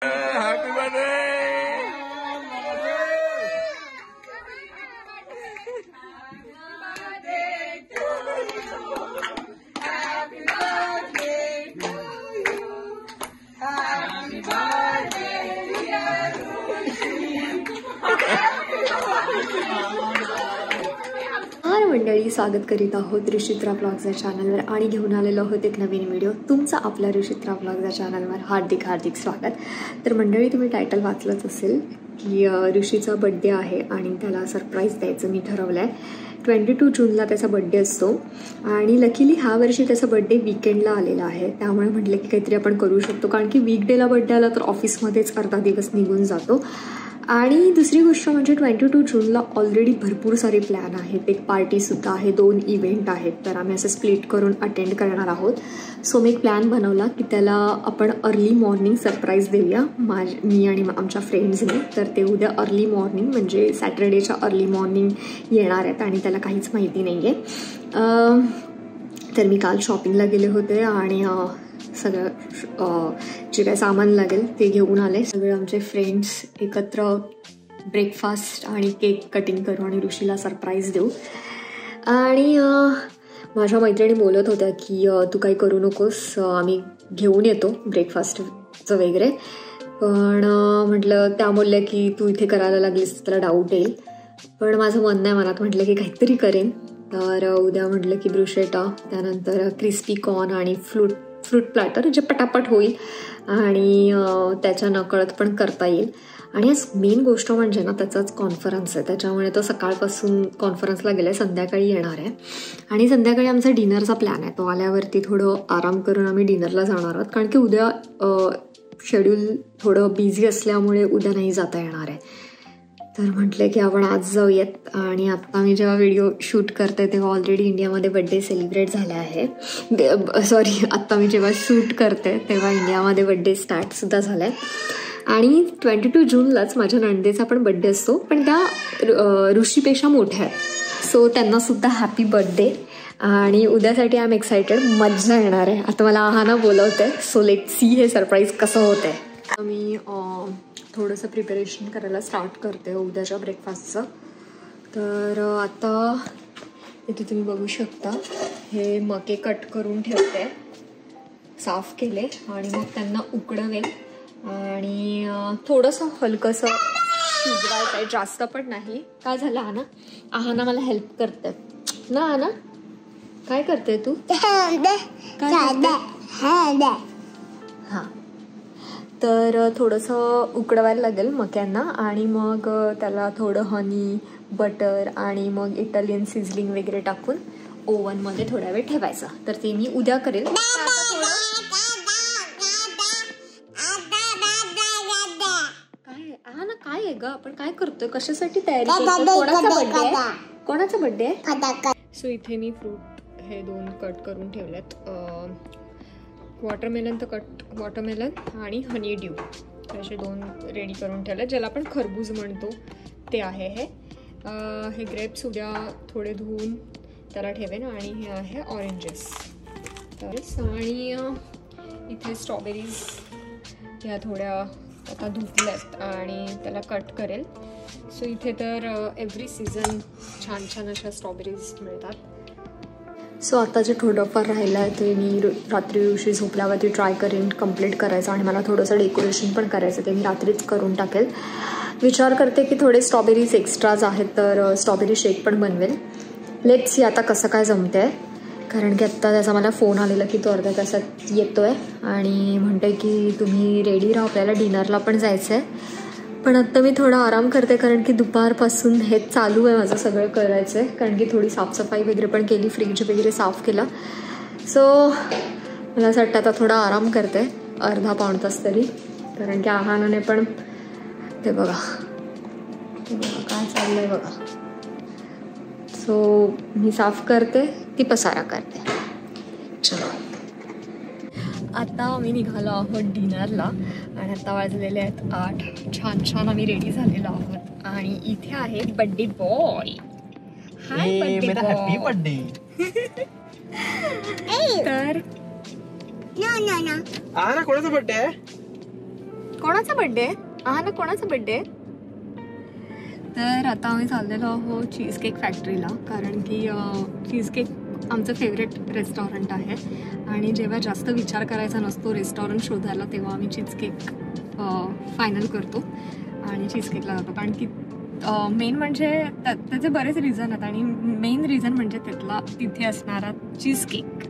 Happy birthday! Happy birthday to you. Happy birthday, dear मंडळी, स्वागत करीत आहोत ऋषित्रा ब्लॉग्सच्या चॅनलवर आणि घेऊन आलेलो आहोत एक नवीन व्हिडिओ. तुमचं आपल्या ऋषित्रा ब्लॉग्सच्या चॅनलवर हार्दिक स्वागत. तर मंडळी, तुम्ही टायटल वाचलंच असेल की ऋषीचा बड्डे आहे आणि त्याला सरप्राईज द्यायचं मी ठरवलं आहे. 22 जूनला त्याचा बड्डे असतो आणि लकीली ह्या वर्षी त्याचा बड्डे वीकेंडला आलेला आहे. त्यामुळे म्हटलं की काहीतरी आपण करू शकतो, कारण की वीकडेला बड्डे आला तर ऑफिसमध्येच अर्धा दिवस निघून जातो. आणि दुसरी गोष्ट म्हणजे 22 जूनला ऑलरेडी भरपूर सारे प्लॅन आहेत. एक पार्टीसुद्धा आहे, 2 इव्हेंट आहेत, तर आम्ही असं स्प्लिट करून अटेंड करणार आहोत. सो मी एक प्लॅन बनवला की त्याला आपण अर्ली मॉर्निंग सरप्राईज देऊया, मी आणि आमच्या फ्रेंड्सने. तर ते उद्या अर्ली मॉर्निंग म्हणजे सॅटर्डेच्या अर्ली मॉर्निंग येणार आहेत आणि त्याला काहीच माहिती नाही आहे. तर मी काल शॉपिंगला गेले होते आणि सगळं जे काय सामान लागेल ते घेऊन आले. सगळे आमचे फ्रेंड्स एकत्र ब्रेकफास्ट आणि केक कटिंग करू आणि ऋषीला सरप्राईज देऊ. आणि माझ्या मैत्रिणी बोलत होत्या की तू काही करू नकोस, आम्ही घेऊन येतो ब्रेकफास्टचं वगैरे. पण म्हटलं, त्या बोलल्या की तू इथे करायला लागलीस तुला डाऊट येईल. पण माझं मन नाही, मनात म्हटलं की काहीतरी करेन. तर उद्या म्हटलं की ब्रुशेटा, त्यानंतर क्रिस्पी कॉर्न आणि फ्रूट प्लॅटर, जे पटापट होईल आणि त्याच्या नकळत पण करता येईल. आणि आज मेन गोष्ट म्हणजे ना, त्याचाच कॉन्फरन्स आहे, त्याच्यामुळे तो सकाळपासून कॉन्फरन्सला गेला आहे, संध्याकाळी येणार आहे. आणि संध्याकाळी आमचा डिनरचा प्लॅन आहे. तो आल्यावरती थोडं आराम करून आम्ही डिनरला जाणार आहोत, कारण की उद्या शेड्यूल थोडं बिझी असल्यामुळे उद्या नाही जाता येणार आहे. तर म्हटलं की आपण आज जाऊयात. आणि आत्ता मी जेव्हा व्हिडिओ शूट करते तेव्हा ऑलरेडी इंडियामध्ये बड्डे सेलिब्रेट झाला आहे. सॉरी, आत्ता मी जेव्हा शूट करते तेव्हा इंडियामध्ये बड्डे स्टार्टसुद्धा झाला आहे. आणि 22 जूनलाच माझ्या नणंदेचा पण बड्डे असतो, पण त्या ऋषीपेक्षा मोठ्या आहेत. सो त्यांनासुद्धा हॅपी बड्डे. आणि उद्यासाठी आय एम एक्सायटेड, मज्जा येणार आहे. आता मला आहाना बोलवते, सो लेट सी हे सरप्राईज कसं होतं आहे. मी थोडंसं प्रिपरेशन करायला स्टार्ट करते उद्याच्या ब्रेकफास्टचं. तर आता इथे तुम्ही बघू शकता, हे मके कट करून ठेवते, साफ केले आणि मग त्यांना उकडवेल आणि थोडंसं हलकंसं शिजवायचं आहे, जास्त पण नाही. काय झालं आहाना? आहाना मला हेल्प करते ना. आहाना, काय करते तू? हां, तर थोडंसं उकडवायला लागेल मक्यांना आणि मग त्याला थोडं हनी, बटर आणि मग इटालियन सिझलिंग वगैरे टाकून ओव्हनमध्ये थोडा वेळ ठेवायचा. तर ते मी उद्या करेल. काय आहे ग, आपण काय करतोय, कशासाठी तयारी करतोय? कोणाचा बड्डे आहे? सो इथे मी फ्रूट हे 2 कट करून ठेवलेत. वॉटरमेलन आणि हनी ड्यू, असे 2 रेडी करून ठेवले, ज्याला आपण खरबूज म्हणतो ते आहे. हे ग्रेप्स उद्या थोडे धुवून त्याला ठेवेन. आणि हे आहे ऑरेंजेस. आणि इथे स्ट्रॉबेरीज ह्या थोड्या आता धुतल्यात आणि त्याला कट करेल. सो इथे तर एव्हरी सीझन छान अशा स्ट्रॉबेरीज मिळतात. सो आता जे थोडंफार राहिलं आहे ते मी रात्री दिवशी झोपल्यावरती ट्राय करेन कम्प्लीट करायचं. आणि मला थोडंसं डेकोरेशन पण करायचं, ते मी रात्रीच करून टाकेल. विचार करते की थोडे स्ट्रॉबेरीज एक्स्ट्राज आहेत तर स्ट्रॉबेरी शेक पण बनवेल. लेट्स सी आता कसं काय जमतं आहे, कारण की आत्ता त्याचा मला फोन आलेला की तो अर्ध्या तासात येतो आहे आणि म्हणते की तुम्ही रेडी राहा, आपल्याला डिनरला पण जायचं आहे. पण आत्ता मी थोडा आराम करते, कारण की दुपारपासून हे चालू आहे माझं सगळं करायचं आहे. कारण की थोडी साफसफाई वगैरे पण केली, फ्रीज वगैरे साफ केला. सो मला असं वाटतं आता थोडा आराम करते, अर्धा-पाऊण तास तरी. कारण की आहानाने पण ते बघा काय चाललं आहे बघा. सो मी साफ करते, ती पसारा करते. चलो, आता आम्ही निघालो आहोत डिनरला आणि आता वाजलेले आहेत 8. छान आम्ही रेडी झालेलो आहोत. आणि इथे आहे बड्डे बॉय. हाय बड्डे बॉय. Happy birthday. तर आहाना कोणाचा बड्डे आहे? कोणाचा बर्थडे? हा ना, कोणाचा बर्थडे? तर आता आम्ही चाललेलो आहोत चीज केक फॅक्टरीला, कारण की चीज केक आमचं फेवरेट रेस्टॉरंट आहे आणि जेव्हा जास्त विचार करायचा नसतो रेस्टॉरंट शोधायला तेव्हा आम्ही चीज केक फायनल करतो आणि चीज केकला जातो. कारण की मेन म्हणजे त्याचे बरेच रिझन आहेत आणि मेन रिझन म्हणजे तिथे असणारा चीज केक.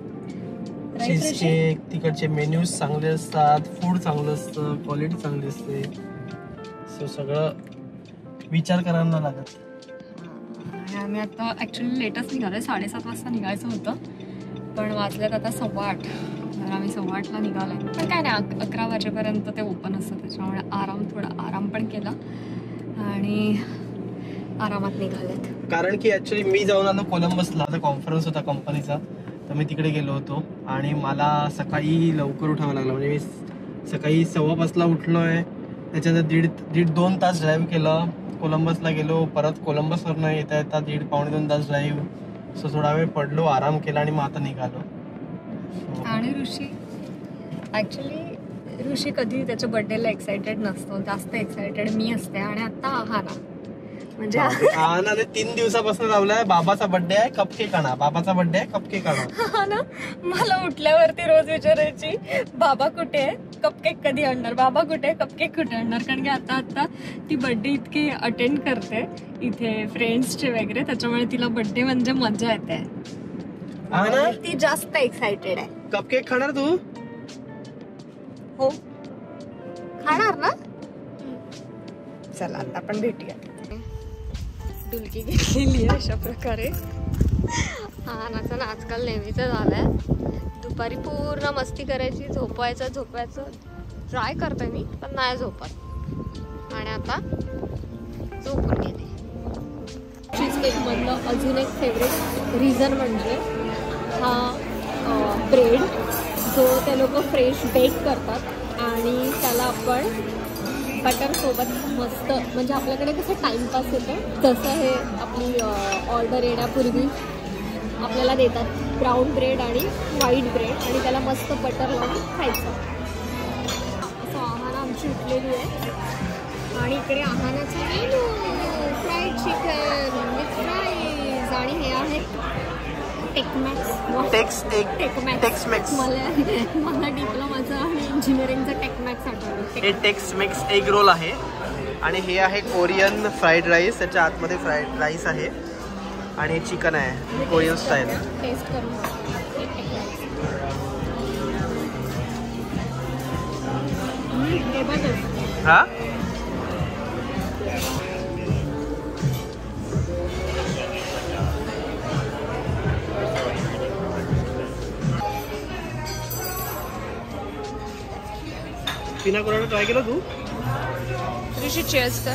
चीज केक, तिकडचे मेन्यूज चांगले असतात, फूड चांगलं असतं, क्वालिटी चांगली असते, सो सगळं विचार करायला नाही लागत. आम्ही आता ॲक्च्युली लेटच निघालो, 7:30 वाजता निघायचं होतं पण वाजल्यात आता 8:15. तर आम्ही 8:15ला निघालो आहे. पण काय नाही, 11 वाजेपर्यंत ते ओपन असतं, त्याच्यामुळे थोडा आराम पण केला आणि आरामात निघालेत. कारण की ॲक्च्युली मी जाऊन आलो कोलंबसला, आता कॉन्फरन्स होता कंपनीचा, तर मी तिकडे गेलो होतो आणि मला सकाळी लवकर उठावं लागलं. म्हणजे मी सकाळी 5:15ला उठलो आहे, त्याच्यानंतर दीड 2 तास ड्राईव्ह केलं, कोलंबसला गेलो, परत कोलंबसवरनं येता 1.5-2 तास ड्राईव्ह, सो थोडा वेळ पडलो, आराम केला आणि मग आता निघालो. आणि ऋषी कधी त्याच्या बर्थडेला एक्सायटेड नसतो, जास्त एक्सायटेड मी असते. आणि आता आहाना म्हणजे 3 दिवसापासून लावलाय, बाबाचा बर्थडे आहे कपकेक आणा, बाबाचा बर्थडे आहे कपकेक आणा. हा ना, मला उठल्यावरती रोज विचारायची बाबा कुठे आहे, कपकेक कधी आणणार, बाबा कुठे आहे, कपकेक कुठे आणणार. कारण की आता ती बर्थडे इतकी अटेंड करते इथे फ्रेंड्सचे वगैरे, त्याच्यामुळे तिला बर्थडे म्हणजे मजा येते. ती जास्त एक्सायटेड आहे. कपकेक खाणार तू? हो खाणार ना. चला आता आपण भेटूया. डुलकी घेतलेली अशा प्रकारे. आहानाचं ना आजकाल नेहमीचं झालंय, दुपारी पूर्ण मस्ती करायची, झोपायचं ट्राय करते मी पण नाही झोपत आणि आता झोपून गेले. चीज केकमधलं अजून एक फेवरेट रिझन म्हणजे हा ब्रेड जो ते लोक फ्रेश बेक करतात आणि त्याला आपण बटरसोबत मस्त, म्हणजे आपल्याकडे कसं टाईमपास होतं तसं हे आपली ऑर्डर येण्यापूर्वी आपल्याला देतात ब्राऊन ब्रेड आणि व्हाईट ब्रेड आणि त्याला मस्त बटर लावून खायचं. असं आहाना आमची उठलेली आहे आणि इकडे आहानाचं menu fried chicken with fries आणि हे आहे टेक्समॅक्स. मला डिप्लोमाचं आणि इंजिनिअरिंगचं टेक्मॅक्स आठवलं. हे टेक्समॅक्स एग रोल आहे आणि हे आहे कोरियन फ्राईड राईस, त्याच्या आतमध्ये फ्राईड राईस आहे आणि चिकन आहे कोरियन स्टाईल. टेस्ट करून हा पिना कोलाडा ट्राय केला तू? ऋषी चेअर्स कर.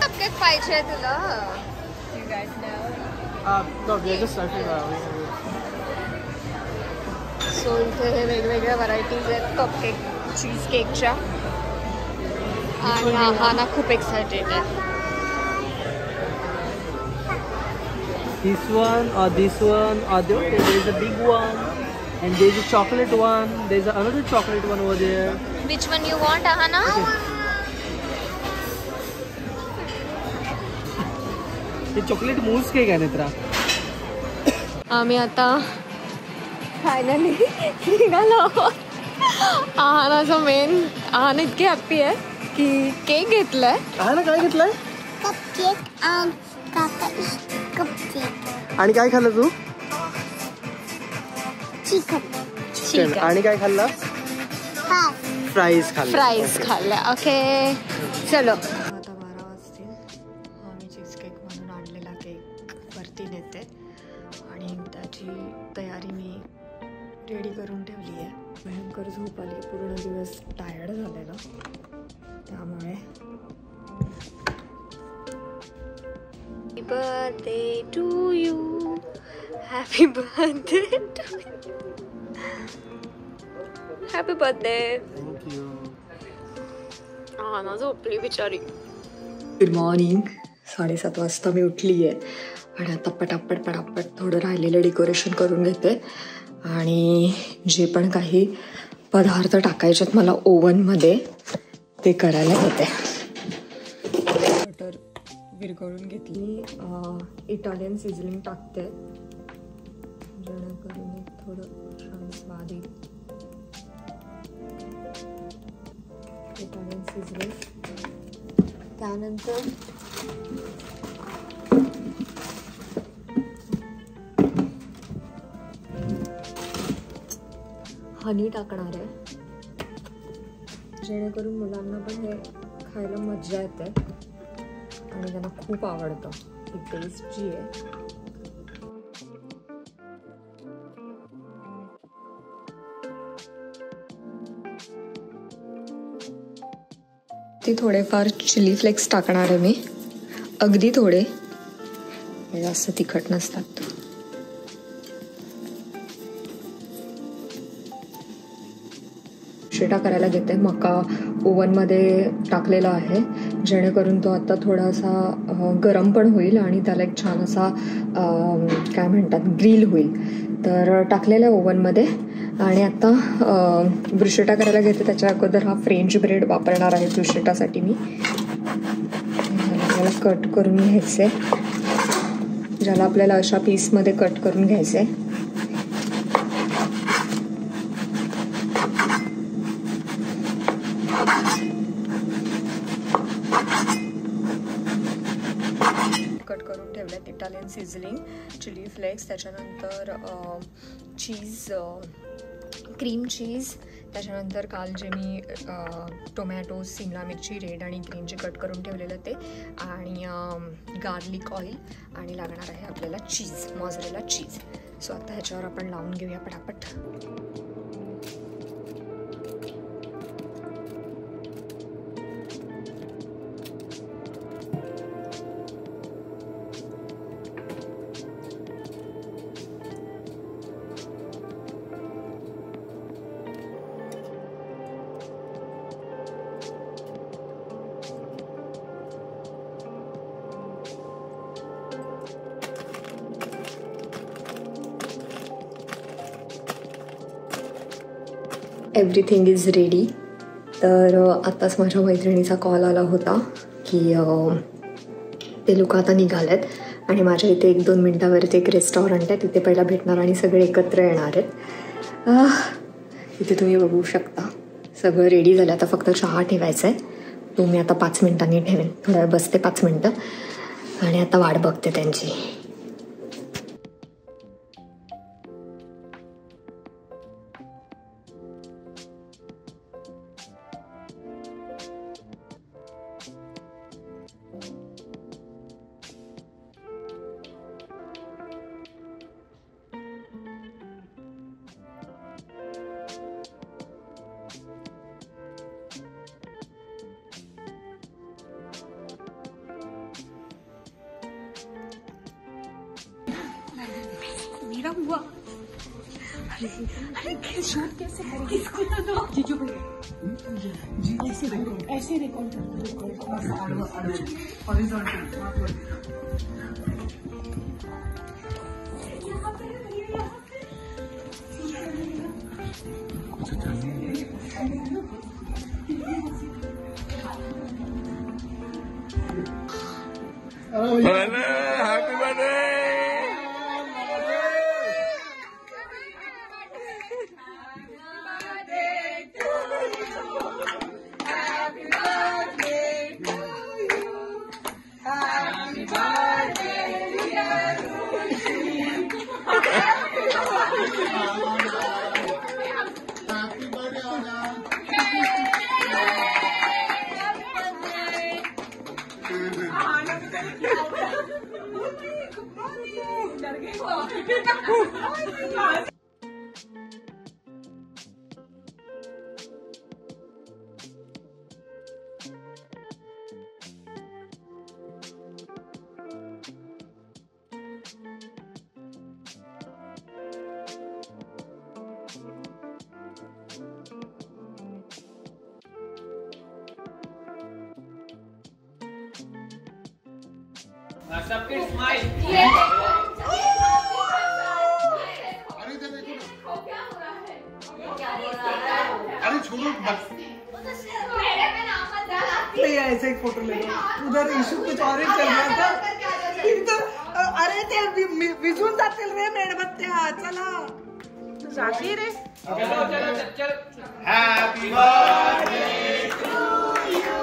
कपकेक पाहिजे तुला? सो इथे हे वेगवेगळ्या व्हरायटीज आहेत कपकेक चीज केकच्या आणि आहाना खूप एक्सायटेड आहे. This one or this one or the, okay, there is a big one and there is a chocolate one. There is another chocolate one over there. Which one you want, Ahana? हे chocolate mousse cake आहे नेत्रा. आम्ही आता finally निघालो आहोत. आहानाचं main, Aahana इतकी happy आहे की cake घेतलाय. आहाना काय घेतलाय? कपकेक आणि काय खाल्लं तू? चिकन. आणि काय खाल्लं? फ्राईज खाल्ल्या. ओके चलो. आता 12 वाजतील. आम्ही चीज केक म्हणून आणलेला केक वरती नेते आणि त्याची तयारी मी रेडी करून ठेवली आहे. भयंकर झोप आली, पूर्ण दिवस टायर्ड झालेला, त्यामुळे happy birthday to you, happy birthday to you, happy birthday. Thank you. हा ना झोपली बिचारी. Good morning. 7:30 वाजता मी उठली आहे आणि आता पटापट थोडं राहिलेलं डेकोरेशन करून घेते आणि जे पण काही पदार्थ टाकायचेत मला ओव्हनमध्ये ते करायला घेते. बटर विरघळून घेतली. इटालियन सिझलिंग टाकते जेणेकरून एक थोडं छान स्वाद येईल. Italian sizzling. त्यानंतर हनी टाकणार आहे जेणेकरून मुलांना पण हे खायला मजा येते आणि त्यांना खूप आवडतं ही टेस्ट जी आहे. ते थोडेफार चिली फ्लेक्स टाकणार आहे मी, अगदी थोडे, जास्त तिखट नसतात. शिटा करायला घेते. मका ओव्हनमध्ये टाकलेला आहे जेणेकरून तो आता थोडासा गरम पण होईल आणि त्याला एक छान असा काय म्हणतात ग्रिल होईल. तर टाकलेला आहे ओव्हनमध्ये आणि आता ब्रुशेटा करायला घेते. त्याच्या अगोदर हा फ्रेंच ब्रेड वापरणार आहे ब्रुशेटासाठी मी. आपल्याला कट करून घ्यायचं आहे, ज्याला आपल्याला अशा पीसमध्ये कट करून घ्यायचं आहे. कट करून ठेवल्यात इटालियन सिझलिंग, चिली फ्लेक्स, त्याच्यानंतर चीज, क्रीम चीज, त्याच्यानंतर काल जे मी टोमॅटो, सिमला मिरची रेड आणि ग्रीन जे कट करून ठेवलेलं ते, आणि गार्लिक ऑइल, आणि लागणार आहे आपल्याला चीज, मॉझरेला चीज. सो आता ह्याच्यावर आपण लावून घेऊया पटापट. Everything is ready. तर आत्ताच माझ्या मैत्रिणीचा कॉल आला होता की ते लोक आता निघालेत आणि माझ्या इथे 1-2 मिनटावरती एक रेस्टॉरंट आहे, तिथे पहिला भेटणार आणि सगळे एकत्र येणार आहेत. इथे तुम्ही बघू शकता सगळं रेडी झालं. आता फक्त चहा ठेवायचा आहे, तो मी आता 5 मिनिटांनी ठेवेन. थोड्या वेळ बसते 5 मिनटं आणि आता वाट बघते त्यांची. मेरा हुआ। अरे शूट कैसे करेंगे इसको? तो जीजू भैया जी ऐसे रिकॉर्ड हैप्पी बर्थडे. अरे छोड़ो ऐसे एक फोटो ले लो। उधर इशू कुछ और ही चल रहा था। अरे ते विजून जातील रे मेणबत्त्या। चला जाती रे। Happy birthday to you,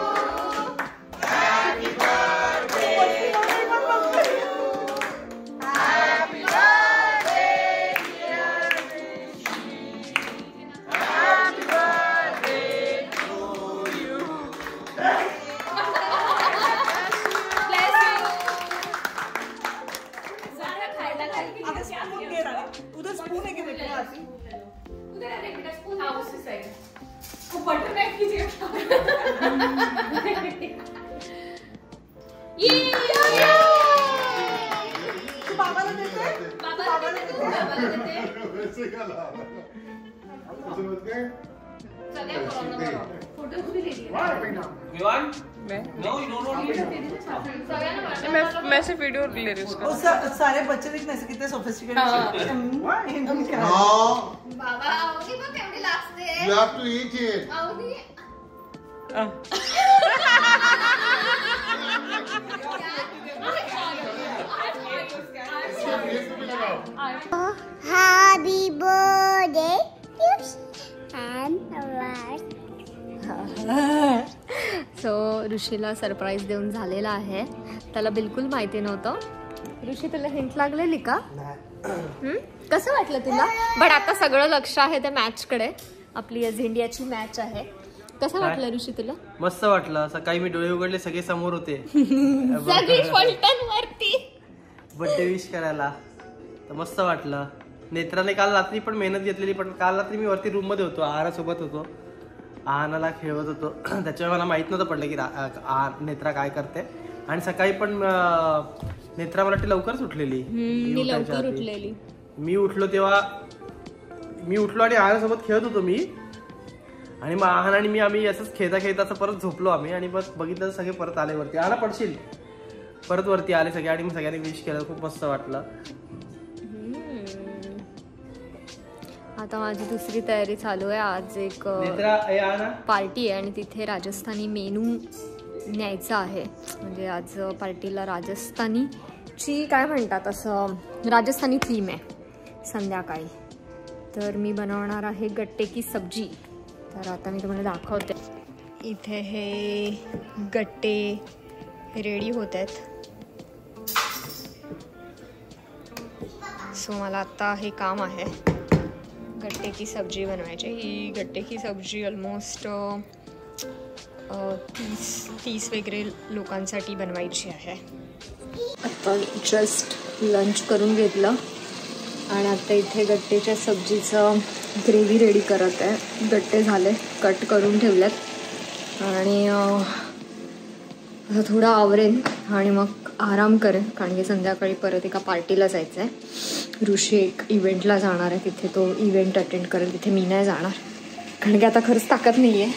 happy birthday, happy birthday dear Rishi, happy birthday to you. उधर स्पून है क्या देखो आती? उधर है बेटा स्पून हां उसी साइड। वो बटर नाइफ कीजिए। ये तू बाबाला देते? बाबाला देते। वैसे का ला समझ गए? सगळ्या कोरोना फोटो भी ले लिए। मैं सिर्फ वीडियो ले रही हूँ उसका। सारे बच्चे देखने से कितने सोफिस्टिकेटेड No, बाबा आवडी बघ केवढी लागते। you have to eat it. आवडी Happy birthday and सो ऋषीला सरप्राईज देऊन झालेला आहे. त्याला बिलकुल माहिती नव्हतं. ऋषी तुला हिंट लागलेली का? कसं वाटलं तुला? बट आता सगळं लक्ष आहे त्या मॅचकडे. आपली आज इंडियाची मॅच आहे. कसं वाटलं ऋषी तुला? मस्त वाटलं. सकाळी मी डोळे उघडले सगळे समोर होते सगळी फलटण वरती बर्थडे विश करायला. तर मस्त वाटलं. नेत्राने काल रात्री पण मेहनत घेतलेली, पण काल रात्री मी वरती रूम मध्ये होतो, आहारासोबत होतो, आहानाला खेळवत होतो. त्याच्यामुळे मला माहित नव्हतं पडलं की नेत्रा काय करते. आणि सकाळी पण नेत्रा मला लवकरच उठलेली. लवकर उठलेली. मी उठलो आणि आहानासोबत खेळत होतो मी. आणि मग आहान आणि मी आम्ही असंच खेळता खेळता असं परत झोपलो आम्ही. आणि बस बघितलं सगळे परत आले वरती. आला पडशील परत वरती आले सगळे. आणि मग सगळ्यांनी विश केलं. खूप मस्त वाटलं. आता माझी दुसरी तयारी चालू आहे. आज एक पार्टी आहे आणि तिथे राजस्थानी मेनू न्यायचा आहे. म्हणजे आज पार्टीला राजस्थानीची काय म्हणतात असं राजस्थानी थीम आहे संध्याकाळी. तर मी बनवणार आहे गट्टे की सब्जी. तर आता मी तुम्हाला दाखवते. इथे हे गट्टे रेडी होत आहेत. सो मला आता हे काम आहे गट्टे की सब्जी बनवायची. ही गट्टे की सब्जी ऑलमोस्ट 30 वगैरे लोकांसाठी बनवायची आहे. आता जस्ट लंच करून घेतलं आणि आता इथे गट्टेच्या सब्जीचं ग्रेव्ही रेडी करत आहे. गट्टे झाले, कट करून ठेवलेत आणि थोडं आवरेन आणि मग आराम करेन. कारण की संध्याकाळी परत एका पार्टीला जायचं आहे. ऋषी एक इव्हेंटला जाणार आहे, तिथे तो इव्हेंट अटेंड करेल. तिथे मी नाही जाणार कारण की आता खरंच ताकद नाही आहे.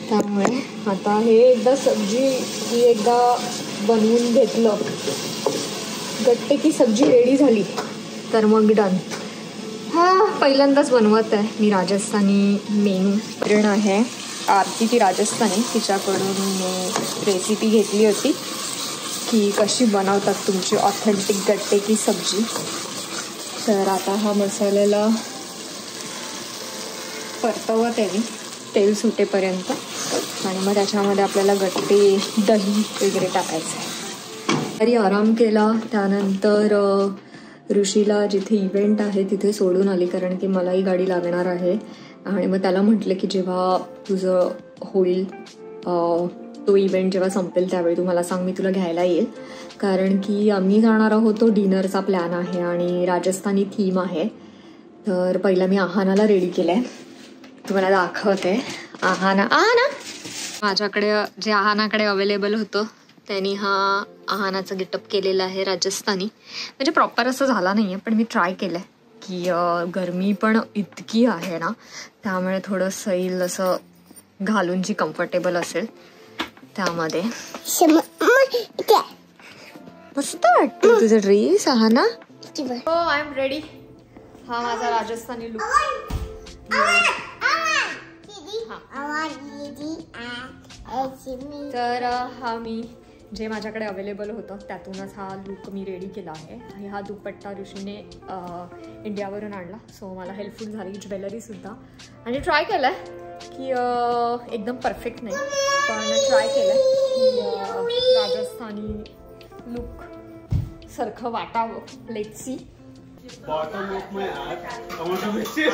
त्यामुळे आता हे एकदा सब्जी ही एकदा बनवून घेतलं, गट्टे की सब्जी रेडी झाली तर मग डन. पहिल्यांदाच बनवत आहे मी राजस्थानी मेनू. प्रेरणा आहे आरती ती राजस्थानी, तिच्याकडून मी रेसिपी घेतली होती की कशी बनवतात तुमची ऑथेंटिक गट्टे की सब्जी. तर आता हा मसाल्याला परतवत आहे मी तेल सुटेपर्यंत आणि मग त्याच्यामध्ये आपल्याला गट्टे दही वगैरे टाकायचं आहे. तरी आराम केला. त्यानंतर ऋषीला जिथे इव्हेंट आहे तिथे सोडून आली कारण की मलाही गाडी लागणार आहे. आणि मग त्याला म्हटलं की जेव्हा तुझं होईल तो इव्हेंट जेव्हा संपेल त्यावेळी तू मला सांग, मी तुला घ्यायला येईल. कारण की आम्ही जाणार आहोत, तो डिनरचा प्लॅन आहे आणि राजस्थानी थीम आहे. तर पहिला मी आहानाला रेडी केलं आहे, तुम्हाला दाखवते. आहाना माझ्याकडे जे आहानाकडे अवेलेबल होतं त्यांनी हा आहानाचं गेटअप केलेलं आहे राजस्थानी. म्हणजे प्रॉपर असं झाला नाही आहे पण मी ट्राय केलं आहे की गरमी पण इतकी आहे ना त्यामुळे थोडं सैल असं घालून जी कम्फर्टेबल असेल त्यामध्ये. मस्त वाटतं तुझं ड्रेस हा ना. हो आय एम रेडी. हा माझा राजस्थानी लुक. तर हा मी जे माझ्याकडे अवेलेबल होतं त्यातूनच हा लुक मी रेडी केला आहे. आणि हा दुपट्टा ऋषीने इंडियावरून आणला, सो मला हेल्पफुल झाली. ज्वेलरीसुद्धा आणि ट्राय केलं आहे की एकदम परफेक्ट नाही, पण ट्राय केलं की राजस्थानी लुक सारखं वाटावं. Let's see. Bottom of my tomato मिर्ची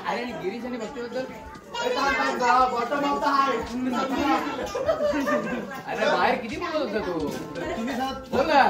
अरे गिरीश आणि भक्तीबद्दल अरे बाहेर किती बोलत होता तू. तुम्ही बोल ना.